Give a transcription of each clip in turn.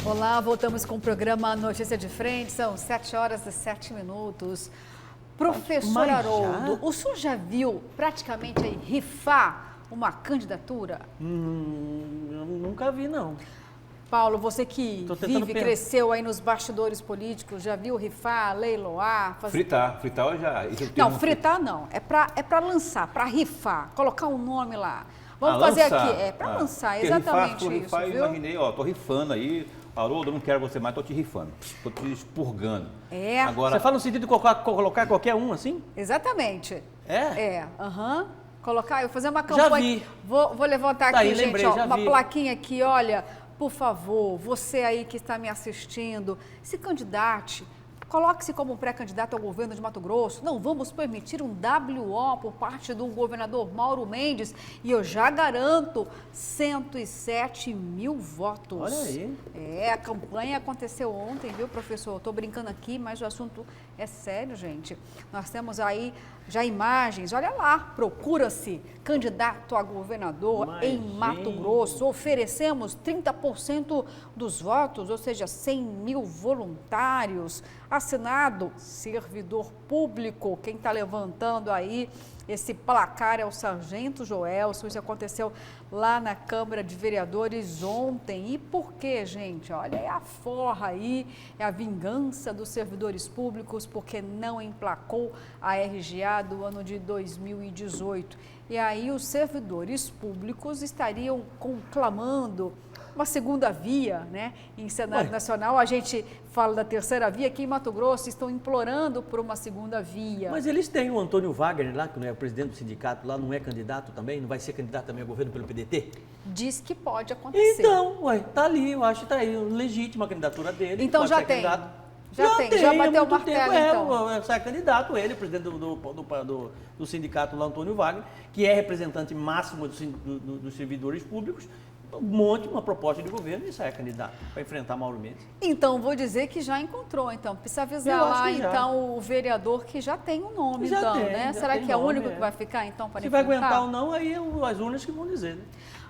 Olá, voltamos com o programa Notícia de Frente, são 7h07. Professor Mas Haroldo, já? o senhor já viu praticamente aí rifar uma candidatura? Eu nunca vi, não. Paulo, você que Tô tentando vive, pensar. cresceu aí nos bastidores políticos, já viu rifar, leiloar? Fritar eu já... isso eu Não, tenho- fritar não, é pra lançar, pra rifar, colocar um nome lá. Vamos Ah, fazer lançar. aqui, pra lançar, Porque exatamente rifar, isso, eu viu? imaginei, tô rifando aí, Haroldo, eu não quero você mais, tô te rifando, tô te expurgando. É. Agora, Você fala no sentido de colocar qualquer um assim? Exatamente. É? Colocar, eu vou fazer uma campanha. vi. Vou levantar Tá aqui, aí, gente, lembrei, ó, já uma vi. plaquinha aqui, olha, por favor, você aí que está me assistindo, se candidate, coloque-se como pré-candidato ao governo de Mato Grosso. Não vamos permitir um WO por parte do governador Mauro Mendes e eu já garanto 107 mil votos. Olha aí. A campanha aconteceu ontem, viu, professor? Estou brincando aqui, mas o assunto é sério, gente. Nós temos aí já imagens, olha lá, procura-se candidato a governador Mas, em Mato gente. Grosso. Oferecemos 30% dos votos, ou seja, 100 mil voluntários. Assinado, servidor público. Quem está levantando aí esse placar é o Sargento Joelson. Isso aconteceu lá na Câmara de Vereadores ontem. E por quê, gente? Olha, é a forra aí, é a vingança dos servidores públicos, porque não emplacou a RGA do ano de 2018. E aí os servidores públicos estariam conclamando uma segunda via, né? Em cenário nacional, a gente fala da terceira via, aqui em Mato Grosso estão implorando por uma segunda via. Mas eles têm o Antônio Wagner lá, que não é o presidente do sindicato, lá não é candidato também? Não vai ser candidato também ao governo pelo PDT? Diz que pode acontecer. Então, tá ali, eu acho que tá aí, legítima a candidatura dele. Então pode já ser tem. candidato. Já tem, já há bateu o muito martelo, tempo, então. Sai candidato ele, presidente do sindicato lá, Antônio Wagner, que é representante máximo dos servidores públicos, monte uma proposta de governo e sai candidato para enfrentar Mauro Mendes. Então, vou dizer que já encontrou, então. Precisa avisar Eu acho lá, que já. então, o vereador que já tem um nome, Já então, tem, né? já Será tem que é o nome, único que vai ficar, então, para Se vai enfrentar? aguentar ou não, aí as urnas que vão dizer, né?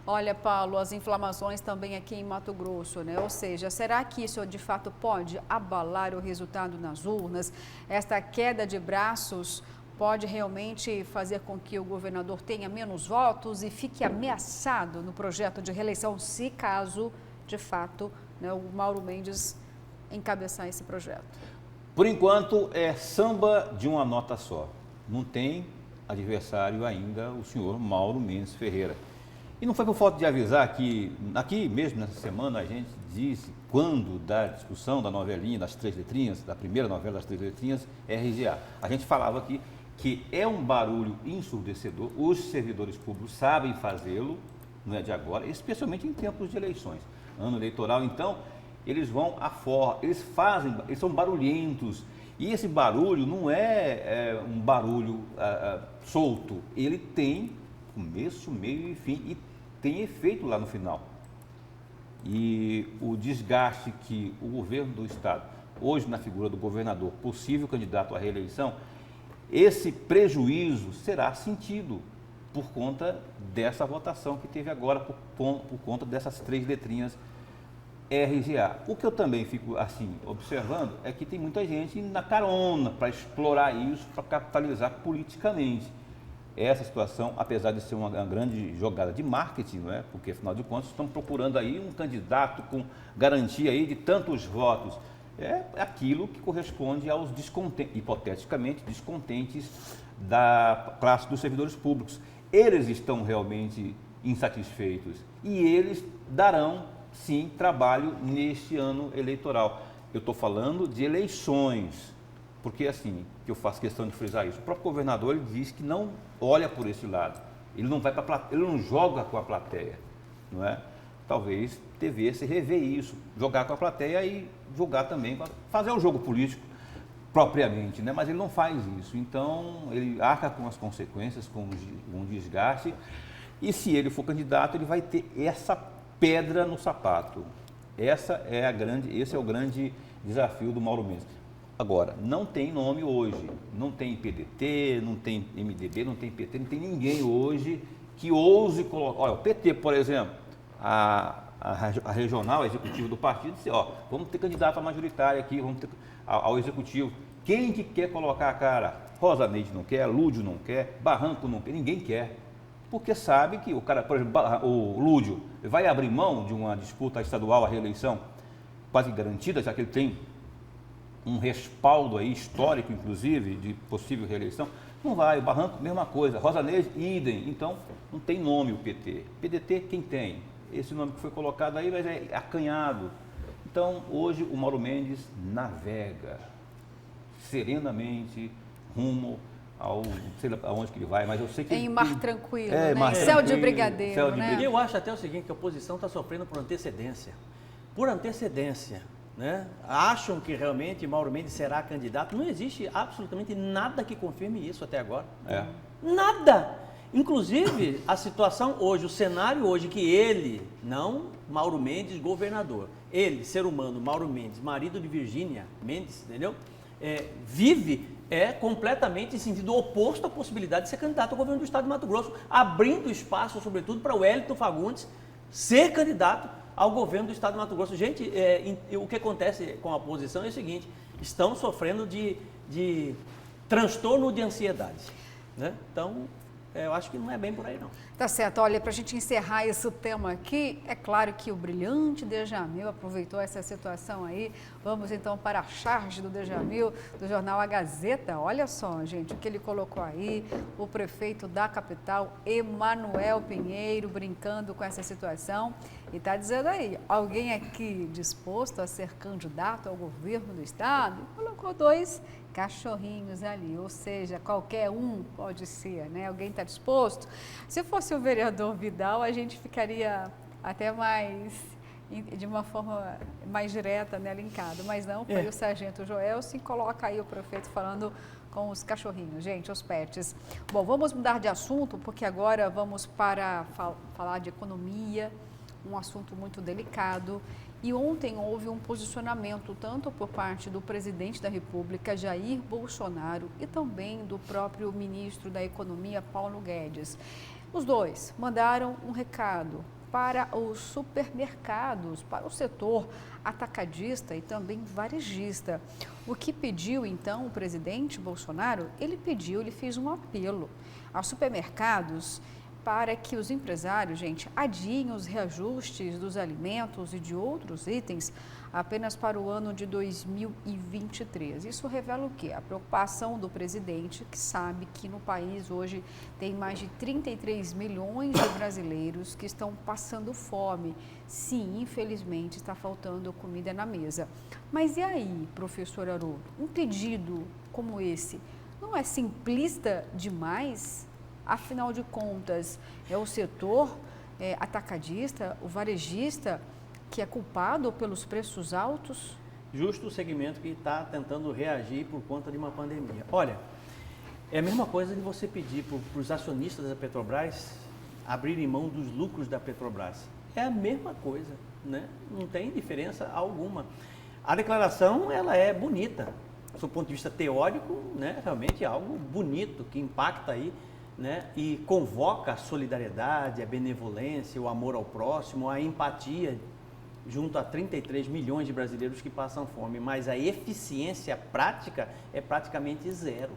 Olha, Paulo, as inflamações também aqui em Mato Grosso, né? Ou seja, será que isso de fato pode abalar o resultado nas urnas? Esta queda de braços pode realmente fazer com que o governador tenha menos votos e fique ameaçado no projeto de reeleição, se caso, de fato, né, o Mauro Mendes encabeçar esse projeto? por enquanto, é samba de uma nota só. Não tem adversário ainda o senhor Mauro Mendes Ferreira. E não foi por falta de avisar que, aqui mesmo nessa semana, a gente disse, quando da discussão da novelinha das três letrinhas, da primeira novela das três letrinhas, RGA, a gente falava aqui que é um barulho ensurdecedor, os servidores públicos sabem fazê-lo, não é de agora, especialmente em tempos de eleições. Ano eleitoral, então, eles vão à forra, eles são barulhentos, e esse barulho não é um barulho solto, ele tem começo, meio e fim, e tem efeito lá no final. E o desgaste que o governo do estado, hoje na figura do governador, possível candidato à reeleição, esse prejuízo será sentido por conta dessa votação que teve agora, por conta dessas três letrinhas RGA. O que eu também fico assim observando é que tem muita gente na carona para explorar isso, para capitalizar politicamente. Essa situação, apesar de ser uma grande jogada de marketing, não é? Porque, afinal de contas, estão procurando aí um candidato com garantia aí de tantos votos. É aquilo que corresponde aos descontentes, hipoteticamente, descontentes da classe dos servidores públicos. Eles estão realmente insatisfeitos e eles darão, sim, trabalho neste ano eleitoral. Eu estou falando de eleições. Porque assim, que eu faço questão de frisar isso, o próprio governador ele diz que não olha por esse lado, ele não vai para ele não joga com a plateia, não é? Talvez devesse rever isso, jogar com a plateia e jogar também, fazer o jogo político propriamente, né? Mas ele não faz isso, então ele arca com as consequências, com um desgaste, e se ele for candidato, ele vai ter essa pedra no sapato. Esse é o grande desafio do Mauro Mendes. Agora, não tem nome hoje, não tem PDT, não tem MDB, não tem PT, não tem ninguém hoje que ouse colocar. Olha, o PT, por exemplo, a regional, a executiva do partido, disse, ó, vamos ter candidato a majoritária aqui, vamos ter ao executivo. Quem que quer colocar a cara? Rosa Neide não quer, Lúdio não quer, Barranco não quer, ninguém quer. Porque sabe que o cara, por exemplo, o Lúdio vai abrir mão de uma disputa estadual, a reeleição, quase garantida, já que ele tem um respaldo aí histórico, inclusive, de possível reeleição. Não vai, o Barranco, mesma coisa, Rosa Neide, idem. Então, não tem nome o PT. PDT, quem tem? Esse nome que foi colocado aí, mas é acanhado. Então, hoje, o Mauro Mendes navega serenamente rumo ao, sei lá aonde que ele vai, mas eu sei que... Em mar tranquilo, né? Mar céu de brigadeiro, né? Eu acho até o seguinte, que a oposição está sofrendo por antecedência. Por antecedência, né? Acham que realmente Mauro Mendes será candidato. Não existe absolutamente nada que confirme isso até agora. Nada! Inclusive, a situação hoje, o cenário hoje que ele, não Mauro Mendes, governador, ele, ser humano, Mauro Mendes, marido de Virgínia Mendes, entendeu? Vive completamente em sentido oposto à possibilidade de ser candidato ao governo do estado de Mato Grosso, abrindo espaço, sobretudo, para o Wellington Fagundes ser candidato ao governo do estado de Mato Grosso. Gente, o que acontece com a oposição é o seguinte, estão sofrendo de transtorno de ansiedade, né? Então, eu acho que não é bem por aí, não. Tá certo. Olha, para a gente encerrar esse tema aqui, é claro que o brilhante Djamil aproveitou essa situação aí. Vamos então para a charge do Djamil, do jornal A Gazeta. Olha só, gente, o que ele colocou aí, o prefeito da capital, Emanuel Pinheiro, brincando com essa situação. E está dizendo aí, alguém aqui disposto a ser candidato ao governo do estado? Colocou 2 cachorrinhos ali, ou seja, qualquer um pode ser, né? Alguém está disposto? Se fosse o vereador Vidal, a gente ficaria até mais, de uma forma mais direta, né, linkado, mas não, foi o sargento Joel, se coloca aí o prefeito falando com os cachorrinhos, gente, os pets. Bom, vamos mudar de assunto, porque agora vamos para falar de economia, um assunto muito delicado. E ontem houve um posicionamento tanto por parte do presidente da República, Jair Bolsonaro, e também do próprio ministro da Economia, Paulo Guedes. Os dois mandaram um recado para os supermercados, para o setor atacadista e também varejista. O que pediu, então, o presidente Bolsonaro? Ele fez um apelo aos supermercados para que os empresários, gente, adiem os reajustes dos alimentos e de outros itens apenas para o ano de 2023. Isso revela o quê? A preocupação do presidente, que sabe que no país hoje tem mais de 33 milhões de brasileiros que estão passando fome. Sim, infelizmente está faltando comida na mesa. Mas e aí, professor Haroldo, um pedido como esse não é simplista demais? Afinal de contas, é o setor atacadista, o varejista, que é culpado pelos preços altos? Justo o segmento que está tentando reagir por conta de uma pandemia. Olha, é a mesma coisa de você pedir para os acionistas da Petrobras abrirem mão dos lucros da Petrobras. É a mesma coisa, né? Não tem diferença alguma. A declaração, ela é bonita. Do ponto de vista teórico, né? Realmente é algo bonito, que impacta aí, né? E convoca a solidariedade, a benevolência, o amor ao próximo, a empatia junto a 33 milhões de brasileiros que passam fome, mas a eficiência prática é praticamente zero.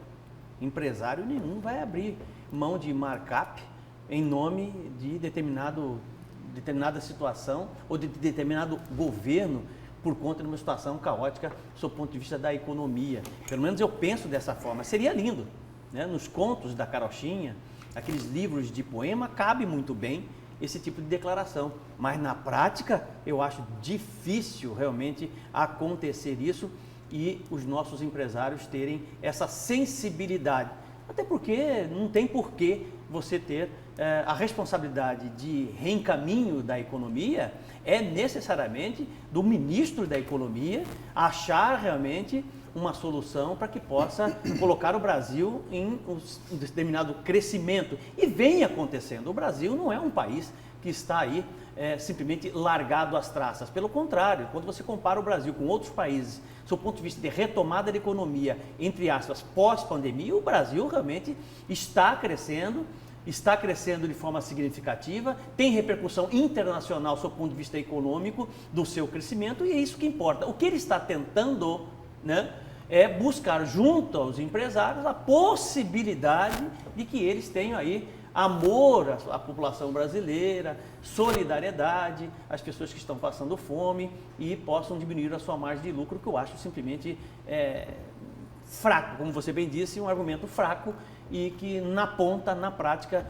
Empresário nenhum vai abrir mão de markup em nome de determinada situação ou de determinado governo por conta de uma situação caótica do ponto de vista da economia. Pelo menos eu penso dessa forma. Seria lindo, né? Nos contos da Carochinha, aqueles livros de poema, cabe muito bem esse tipo de declaração. Mas na prática, eu acho difícil realmente acontecer isso e os nossos empresários terem essa sensibilidade. Até porque não tem porquê você ter a responsabilidade de reencaminho da economia, é necessariamente do ministro da Economia achar realmente uma solução para que possa colocar o Brasil em um determinado crescimento. E vem acontecendo. O Brasil não é um país que está aí simplesmente largado às traças. Pelo contrário, quando você compara o Brasil com outros países, do ponto de vista de retomada da economia, entre aspas, pós-pandemia, o Brasil realmente está crescendo está crescendo de forma significativa, tem repercussão internacional sob o ponto de vista econômico do seu crescimento, e é isso que importa. O que ele está tentando, né, é buscar junto aos empresários a possibilidade de que eles tenham aí amor à população brasileira, solidariedade às pessoas que estão passando fome e possam diminuir a sua margem de lucro, que eu acho simplesmente fraco, como você bem disse, um argumento fraco e que na ponta, na prática,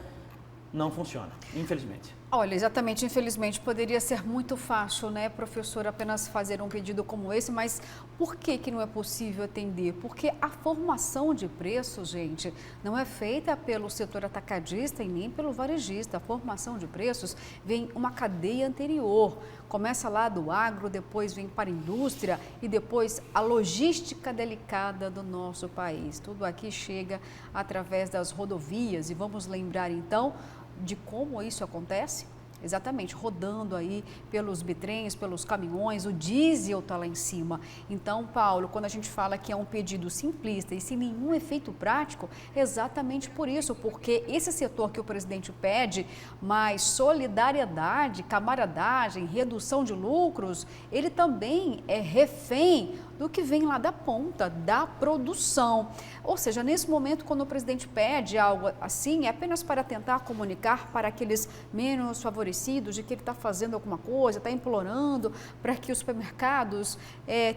não funciona, infelizmente. Olha, exatamente, infelizmente, poderia ser muito fácil, né, professor, apenas fazer um pedido como esse, mas por que não é possível atender? Porque a formação de preços, gente, não é feita pelo setor atacadista e nem pelo varejista. A formação de preços vem uma cadeia anterior. Começa lá do agro, depois vem para a indústria e depois a logística delicada do nosso país. Tudo aqui chega através das rodovias e vamos lembrar então de como isso acontece? Exatamente, rodando aí pelos bitrens, pelos caminhões, o diesel está lá em cima. Então, Paulo, quando a gente fala que é um pedido simplista e sem nenhum efeito prático, é exatamente por isso, porque esse setor que o presidente pede, mais solidariedade, camaradagem, redução de lucros, ele também é refém do que vem lá da ponta, da produção. Ou seja, nesse momento, quando o presidente pede algo assim, é apenas para tentar comunicar para aqueles menos favorecidos de que ele está fazendo alguma coisa, está implorando para que os supermercados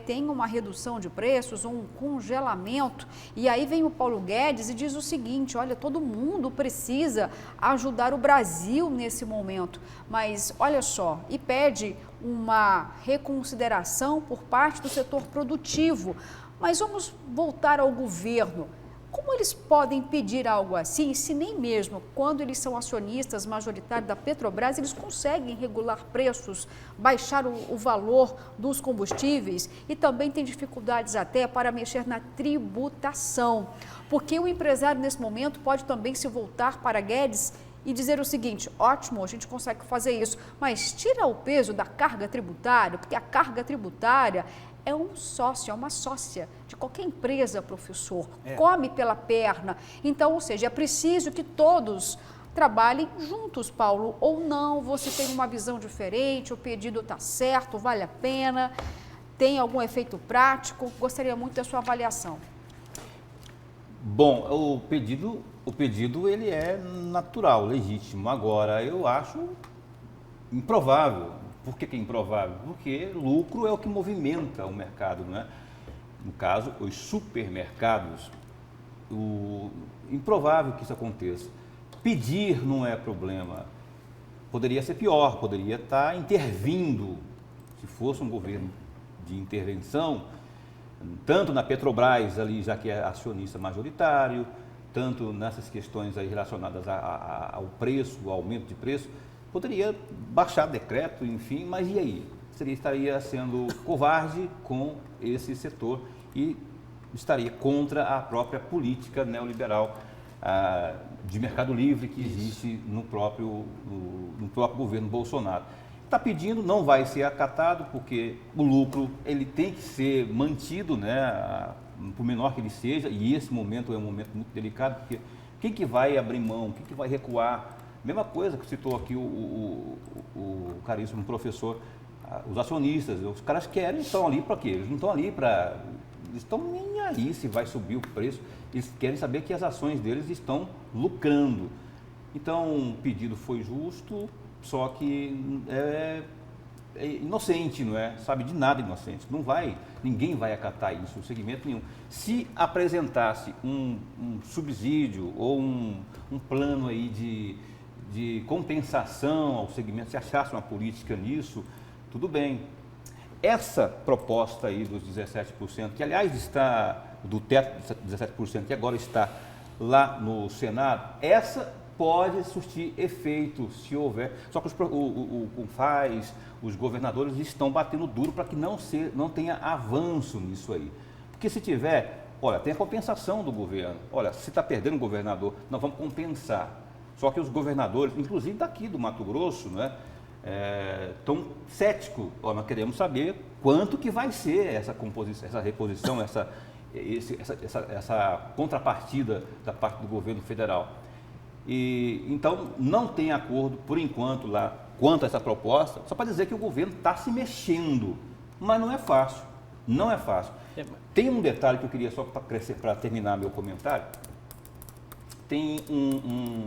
tenham uma redução de preços, um congelamento. E aí vem o Paulo Guedes e diz o seguinte, olha, todo mundo precisa ajudar o Brasil nesse momento. Mas olha só, e pede uma reconsideração por parte do setor produtivo. Mas vamos voltar ao governo. Como eles podem pedir algo assim, se nem mesmo quando eles são acionistas majoritários da Petrobras, eles conseguem regular preços, baixar o valor dos combustíveis e também tem dificuldades até para mexer na tributação. Porque o empresário nesse momento pode também se voltar para Guedes e dizer o seguinte, ótimo, a gente consegue fazer isso, mas tira o peso da carga tributária, porque a carga tributária é um sócio, é uma sócia de qualquer empresa, professor, come pela perna. Então, ou seja, é preciso que todos trabalhem juntos, Paulo, ou não, você tem uma visão diferente, o pedido está certo, vale a pena, tem algum efeito prático? Gostaria muito da sua avaliação. Bom, o pedido ele é natural, legítimo. Agora, eu acho improvável. Por que é improvável? Porque lucro é o que movimenta o mercado, não é? No caso, os supermercados, improvável que isso aconteça. Pedir não é problema. Poderia ser pior, poderia estar intervindo, se fosse um governo de intervenção, tanto na Petrobras, ali, já que é acionista majoritário, tanto nessas questões aí relacionadas ao preço, ao aumento de preço, poderia baixar decreto, enfim, mas e aí? Estaria sendo covarde com esse setor e estaria contra a própria política neoliberal de mercado livre que existe no próprio governo Bolsonaro. Está pedindo, não vai ser acatado, porque o lucro ele tem que ser mantido, né, por menor que ele seja, e esse momento é um momento muito delicado, porque quem que vai abrir mão, quem que vai recuar? Mesma coisa que citou aqui o caríssimo professor, os acionistas, os caras querem, estão ali para quê? Eles não estão ali para... Eles estão nem aí se vai subir o preço, eles querem saber que as ações deles estão lucrando. Então, o pedido foi justo, só que é inocente, não é? Sabe de nada inocente. Ninguém vai acatar isso, segmento nenhum. Se apresentasse um subsídio ou um plano aí de compensação ao segmento, se achasse uma política nisso, tudo bem. Essa proposta aí dos 17%, que aliás está do teto de 17%, que agora está lá no Senado, essa pode surtir efeito se houver, só que o CONFAS, os governadores estão batendo duro para que não tenha avanço nisso aí. Porque se tiver, olha, tem a compensação do governo, olha, se está perdendo o governador, nós vamos compensar. Só que os governadores, inclusive daqui do Mato Grosso, né, estão céticos, nós queremos saber quanto que vai ser essa composição, essa reposição, essa contrapartida da parte do governo federal. E então não tem acordo por enquanto lá quanto a essa proposta, só para dizer que o governo está se mexendo, mas não é fácil, não é fácil. Tem um detalhe que eu queria só para terminar meu comentário. Tem um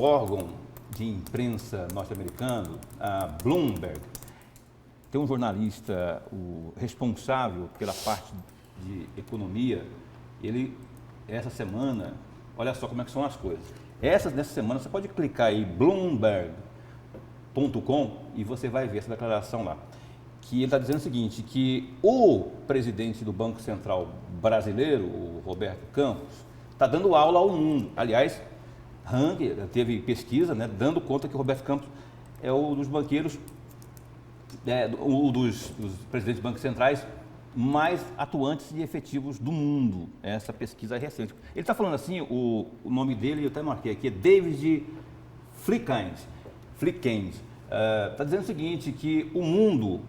órgão de imprensa norte-americano, a Bloomberg, tem um jornalista, o responsável pela parte de economia, ele, essa semana, olha só como é que são as coisas. Nessa semana, você pode clicar aí, bloomberg.com, e você vai ver essa declaração lá. Que ele está dizendo o seguinte, que o presidente do Banco Central brasileiro, o Roberto Campos, está dando aula ao mundo. Aliás, teve pesquisa, né, dando conta que o Roberto Campos é um dos banqueiros, um dos presidentes de bancos centrais mais atuantes e efetivos do mundo. Essa pesquisa é recente. Ele está falando assim, o nome dele, eu até marquei aqui, é David Flickens. Está dizendo o seguinte, que o mundo,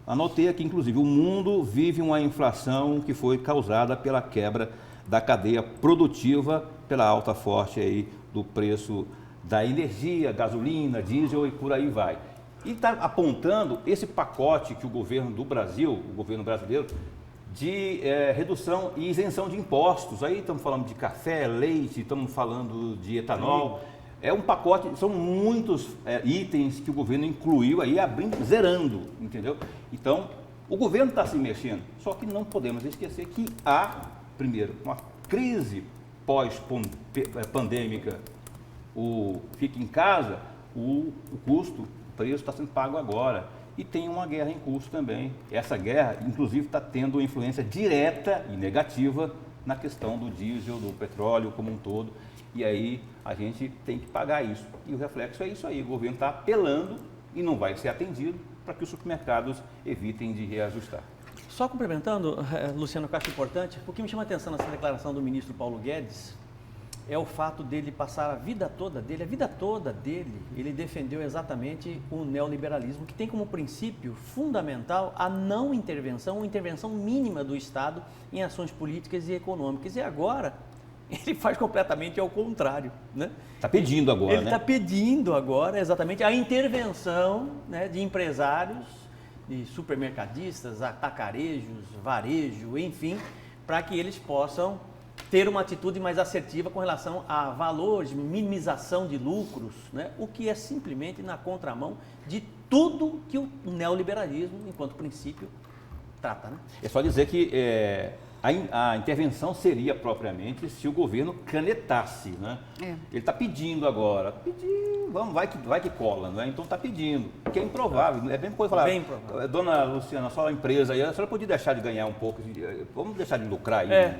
anotei aqui inclusive, o mundo vive uma inflação que foi causada pela quebra da cadeia produtiva, pela alta forte aí do preço da energia, gasolina, diesel e por aí vai. E está apontando esse pacote que o governo do Brasil, o governo brasileiro, de redução e isenção de impostos. Aí estamos falando de café, leite, estamos falando de etanol. É um pacote, são muitos itens que o governo incluiu aí, zerando, entendeu? Então, o governo está se mexendo, só que não podemos esquecer que há, primeiro, uma crise pós-pandêmica, fica em casa, o custo, o preço está sendo pago agora. E tem uma guerra em curso também. Essa guerra, inclusive, está tendo influência direta e negativa na questão do diesel, do petróleo como um todo. E aí a gente tem que pagar isso. E o reflexo é isso aí. O governo está apelando e não vai ser atendido para que os supermercados evitem de reajustar. Só complementando, Luciano, que eu acho importante, o que me chama a atenção nessa declaração do ministro Paulo Guedes é o fato dele passar a vida toda dele, ele defendeu exatamente o neoliberalismo, que tem como princípio fundamental a não intervenção, uma intervenção mínima do Estado em ações políticas e econômicas. E agora, ele faz completamente ao contrário, né? Está pedindo agora, Ele está pedindo agora exatamente a intervenção, né, de empresários, de supermercadistas, atacarejos, varejo, enfim, para que eles possam ter uma atitude mais assertiva com relação a valores, minimização de lucros, né? O que é simplesmente na contramão de tudo que o neoliberalismo, enquanto princípio, trata, né? É só dizer que a intervenção seria propriamente se o governo canetasse, né? Ele está pedindo agora, vai que cola, né? Então está pedindo, que é improvável, é bem coisa falar, bem improvável. Dona Luciana, só a empresa aí, a senhora podia deixar de ganhar um pouco, vamos deixar de lucrar aí,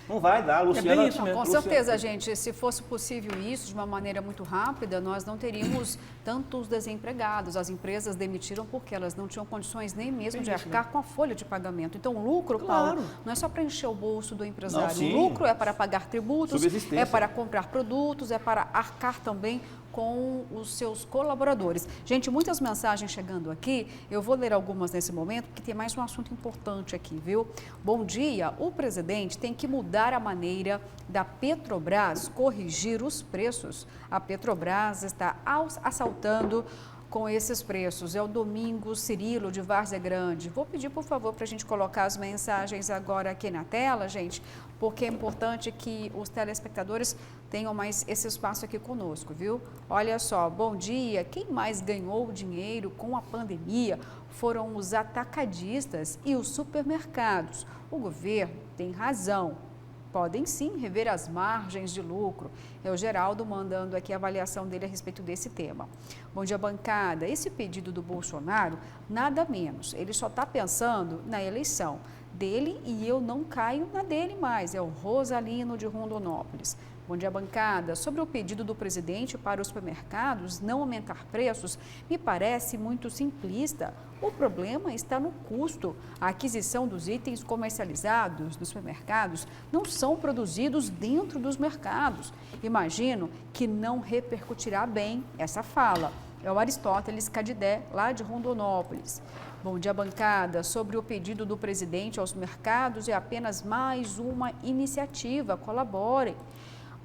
não vai dar, Luciana. É bem isso mesmo. Com certeza, gente, se fosse possível isso de uma maneira muito rápida, nós não teríamos tantos desempregados. As empresas demitiram porque elas não tinham condições nem mesmo de arcar com a folha de pagamento. Então, o lucro, Paulo, não é só para encher o bolso do empresário. O lucro é para pagar tributos, é para comprar produtos, é para arcar também com os seus colaboradores. Gente, muitas mensagens chegando aqui, eu vou ler algumas nesse momento, porque tem mais um assunto importante aqui, viu? Bom dia, o presidente tem que mudar a maneira da Petrobras corrigir os preços. A Petrobras está assaltando com esses preços. É o Domingos Cirilo, de Várzea Grande. Vou pedir, por favor, para a gente colocar as mensagens agora aqui na tela, gente, porque é importante que os telespectadores tenham mais esse espaço aqui conosco, viu? Olha só, bom dia. Quem mais ganhou dinheiro com a pandemia foram os atacadistas e os supermercados. O governo tem razão. Podem sim rever as margens de lucro. É o Geraldo mandando aqui a avaliação dele a respeito desse tema. Bom dia, bancada. Esse pedido do Bolsonaro, nada menos. Ele só está pensando na eleição dele e eu não caio na dele mais. É o Rosalino de Rondonópolis. Bom dia, bancada. Sobre o pedido do presidente para os supermercados não aumentar preços, me parece muito simplista. O problema está no custo. A aquisição dos itens comercializados dos supermercados não são produzidos dentro dos mercados. Imagino que não repercutirá bem essa fala. É o Aristóteles Cadidé, lá de Rondonópolis. Bom dia, bancada. Sobre o pedido do presidente aos mercados, é apenas mais uma iniciativa. Colaborem.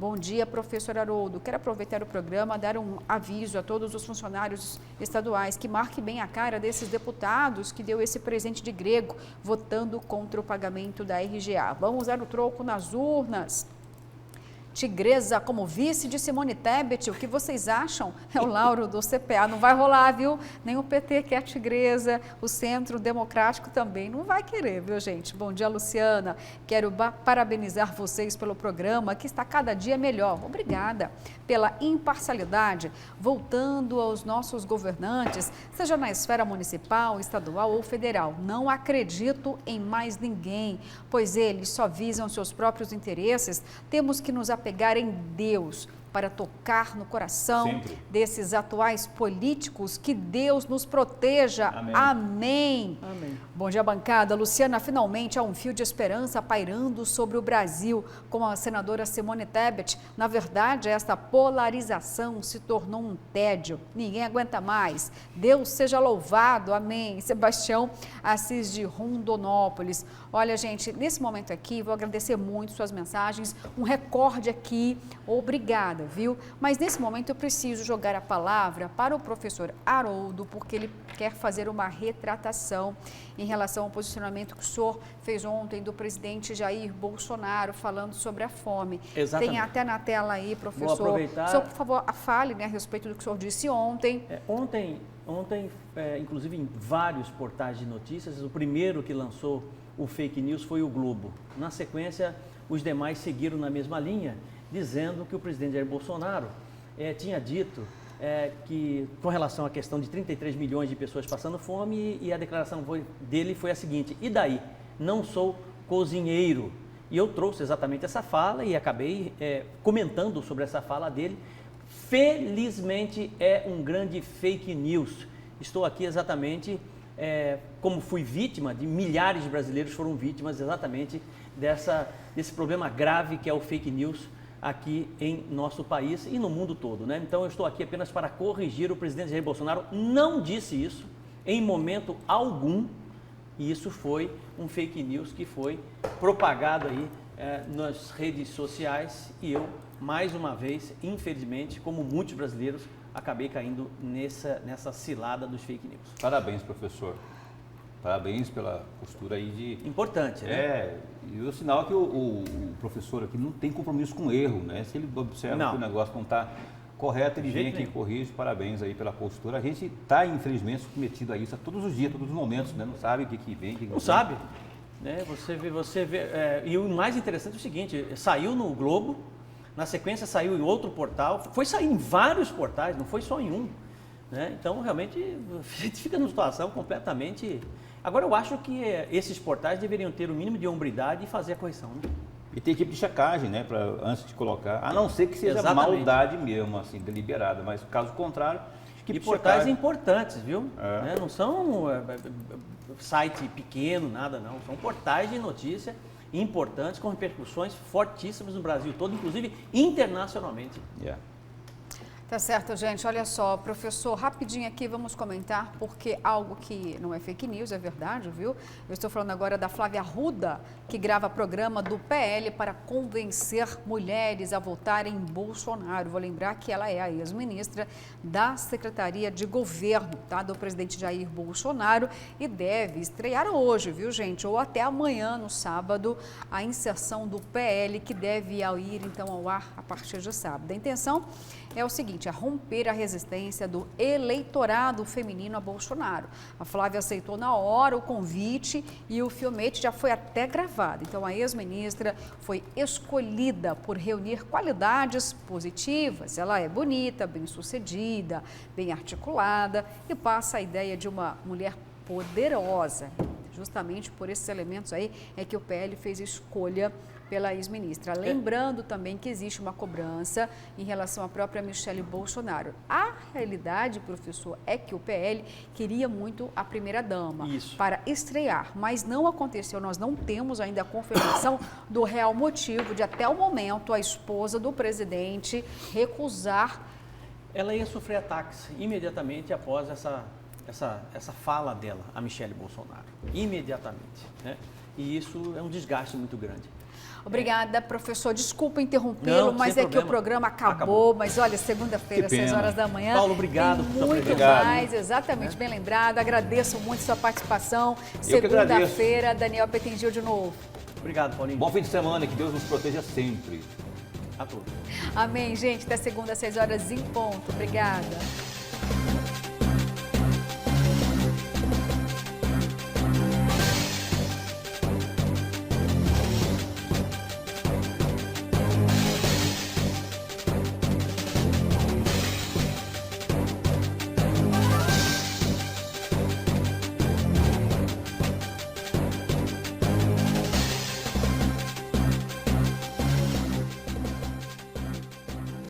Bom dia, professor Haroldo. Quero aproveitar o programa, dar um aviso a todos os funcionários estaduais que marque bem a cara desses deputados que deu esse presente de grego, votando contra o pagamento da RGA. Vamos usar o troco nas urnas. Tigresa como vice de Simone Tebet, o que vocês acham? É o Lauro do CPA, não vai rolar, viu? Nem o PT quer Tigresa, o Centro Democrático também não vai querer, viu, gente? Bom dia, Luciana. Quero parabenizar vocês pelo programa, que está cada dia melhor. Obrigada pela imparcialidade. Voltando aos nossos governantes, seja na esfera municipal, estadual ou federal, não acredito em mais ninguém, pois eles só visam seus próprios interesses. Temos que nos apegar em Deus para tocar no coração Sempre. desses atuais políticos. Que Deus nos proteja. Amém. Amém. Amém. Bom dia, bancada. Luciana, finalmente há um fio de esperança pairando sobre o Brasil com a senadora Simone Tebet. Na verdade, esta polarização se tornou um tédio. Ninguém aguenta mais. Deus seja louvado. Amém. Sebastião Assis de Rondonópolis. Olha, gente, nesse momento aqui, vou agradecer muito suas mensagens. Um recorde aqui. Obrigada, viu? Mas nesse momento eu preciso jogar a palavra para o professor Haroldo, porque ele quer fazer uma retratação em relação ao posicionamento que o senhor fez ontem do presidente Jair Bolsonaro falando sobre a fome. Exatamente. Tem até na tela aí, professor. Vou aproveitar. O senhor, por favor, fale, né, a respeito do que o senhor disse ontem. Ontem, inclusive em vários portais de notícias, o primeiro que lançou o fake news foi o Globo. Na sequência, os demais seguiram na mesma linha, dizendo que o presidente Jair Bolsonaro tinha dito que, com relação à questão de 33 milhões de pessoas passando fome, e a declaração dele foi a seguinte: e daí? Não sou cozinheiro. E eu trouxe exatamente essa fala e acabei comentando sobre essa fala dele. Felizmente é um grande fake news. Estou aqui exatamente como fui vítima, de milhares de brasileiros foram vítimas exatamente desse problema grave que é o fake news aqui em nosso país e no mundo todo, né? Então eu estou aqui apenas para corrigir. O presidente Jair Bolsonaro não disse isso em momento algum, e isso foi um fake news que foi propagado aí nas redes sociais, e eu, mais uma vez, infelizmente, como muitos brasileiros, acabei caindo nessa cilada dos fake news. Parabéns, professor. Parabéns pela postura aí de... Importante, né? E o sinal é que o professor aqui não tem compromisso com erro, né? Se ele observa que o negócio não está correto, ele vem aqui e corrige. Parabéns aí pela postura. A gente está, infelizmente, submetido a isso a todos os dias, todos os momentos, né? Não sabe o que vem, o que não sabe. Né? Você vê, e o mais interessante é o seguinte: saiu no Globo, na sequência saiu em outro portal, foi sair em vários portais, não foi só em um. Né? Então, realmente, a gente fica numa situação completamente... Agora, eu acho que esses portais deveriam ter o mínimo de hombridade e fazer a correção. Né? E tem equipe de checagem, né, antes de colocar, a não ser que seja maldade mesmo, assim, deliberada, mas caso contrário... E portais importantes, viu? Né? Não são site pequeno, nada não, são portais de notícia importantes, com repercussões fortíssimas no Brasil todo, inclusive internacionalmente. Tá certo, gente. Olha só, professor, rapidinho aqui vamos comentar, porque algo que não é fake news, é verdade, viu? Eu estou falando agora da Flávia Arruda, que grava programa do PL para convencer mulheres a votarem em Bolsonaro. Vou lembrar que ela é a ex-ministra da Secretaria de Governo, tá? Do presidente Jair Bolsonaro, e deve estrear hoje, viu, gente? Ou até amanhã, no sábado, a inserção do PL, que deve ir, então, ao ar a partir de sábado. A intenção é o seguinte: a romper a resistência do eleitorado feminino a Bolsonaro. A Flávia aceitou na hora o convite e o filmete já foi até gravado. Então, a ex-ministra foi escolhida por reunir qualidades positivas. Ela é bonita, bem-sucedida, bem articulada e passa a ideia de uma mulher poderosa. Justamente por esses elementos aí é que o PL fez escolha pela ex-ministra. Lembrando também que existe uma cobrança em relação à própria Michele Bolsonaro. A realidade, professor, é que o PL queria muito a primeira-dama para estrear, mas não aconteceu. Nós não temos ainda a confirmação do real motivo de, até o momento, a esposa do presidente recusar. Ela ia sofrer ataques imediatamente após essa fala dela, a Michele Bolsonaro. Imediatamente, né? E isso é um desgaste muito grande. Obrigada, professor. Desculpa interrompê-lo, Não, mas sem é que o problema. programa acabou. Mas olha, segunda-feira, Que às 6 pena. horas da manhã. Paulo, obrigado tem por sua muito presença. mais, exatamente, bem lembrado. Agradeço muito sua participação. Eu que agradeço. Segunda-feira, Daniel Pettingil de novo. Obrigado, Paulinho. Bom fim de semana, que Deus nos proteja sempre. A todos. Amém, gente. Até segunda, às 6 horas em ponto. Obrigada.